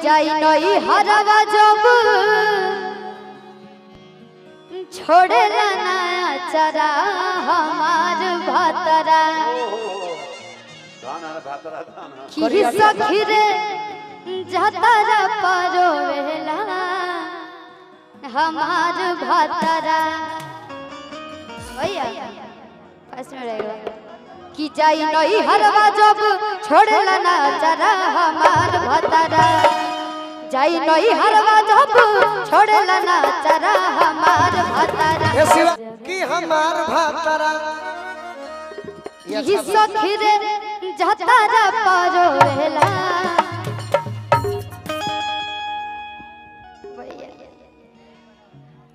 जाई नई हरवा जब छोड़े ना चरा हमार भतरा की सखी रे जतरा परोवेला हमार भतरा भैया पास में रहेगा कि जाई नई हरवा जब छोड़ेला ना चरा हमार भतरा जाई नई हरवा जब छोड़ेला ना चरा हमार भतरा कि हमार भतरा ई सखी रे जतरा परोवेला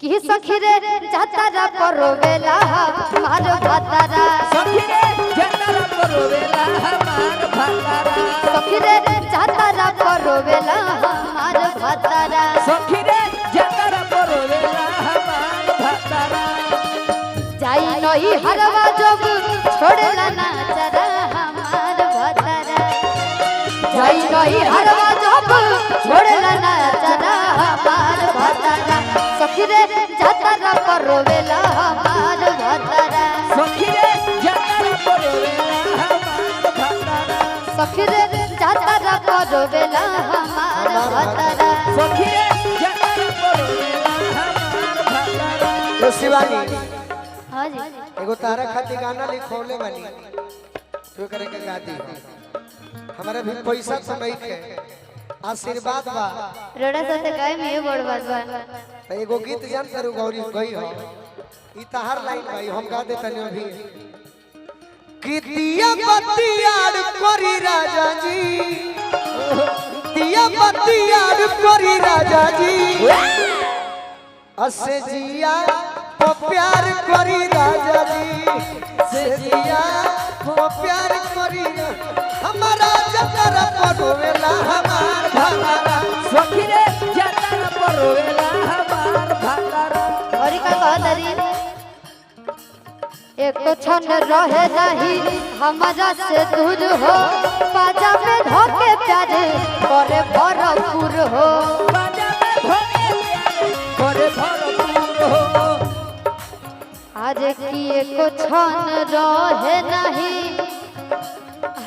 कि सखी रे जतरा परोवेला हमार भतरा सखी रे जतरा परोवेला हमार भतरा सखी रे जतरा परोवेला हमार भतरा सखी रे जतरा परोवेला हमार भतरा जाई नई हरवा जब छोड़ेला ना चरा हमार भतरा जाई नई हरवा जब छोड़ेला ना चरा हमार भतरा सखी रे जतरा परोवेला हमार भतरा सखी रे जतरा परोवेला हमार भतरा सखी रे जतरा परोवेला हमार भतरा सखी रे जतरा परोवेला हमार भतरा। शिवानी हां जी एगो तारा खातिर गाना लिखौले बानी तो करे के गा दी हमारे भी पैसा तो नहीं के आशीर्वाद बा रोड़ा साथे गाय में बड़ बात बा तो एगो गीत जान करू गौरी गई हो ई तहार लाइन भाई हम गा दे तनी अभी कि दिया बत्तियार करी राजा जी दिया बत्तियार करी राजा जी असे जिया तो प्यार करी राजा जी से जिया तो प्यार करी हमारा जतरा परोवेला हमार भतरा सखी रे जतरा परोवेला हमार भतरा। और का कहतरी एक तो क्षण रहे नहीं हमारा से दूर हो बाजा में धोके प्यार करे भरपूर हो बाजा में धोके प्यार करे भरपूर हो आज की एक क्षण रहे नहीं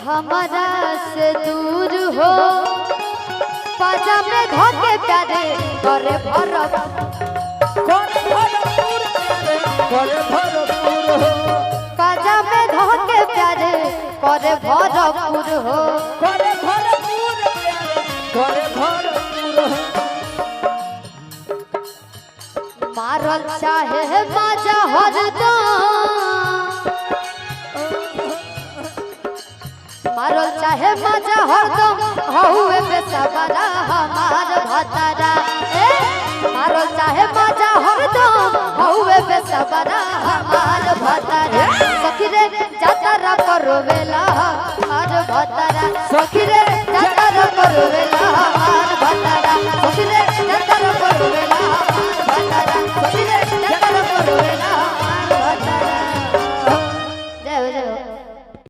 हमारा से दूर हो बाजा में धोके प्यार करे भरपूर करे भरपूर करे भरपूर हो बाजा में धोके प्यार करे भरपूर हो करे भरपूर करे भरपूर हो मारल चाहे बाजा हरदम मारल चाहे बाजा हरदम हउए बेसबरा हमार भतरा ए मारल चाहे बाजा हरदम हउए बेसबरा हमार भतरा सखी रे जतरा परोवेला हमार भतरा सखी रे जतरा परोवेला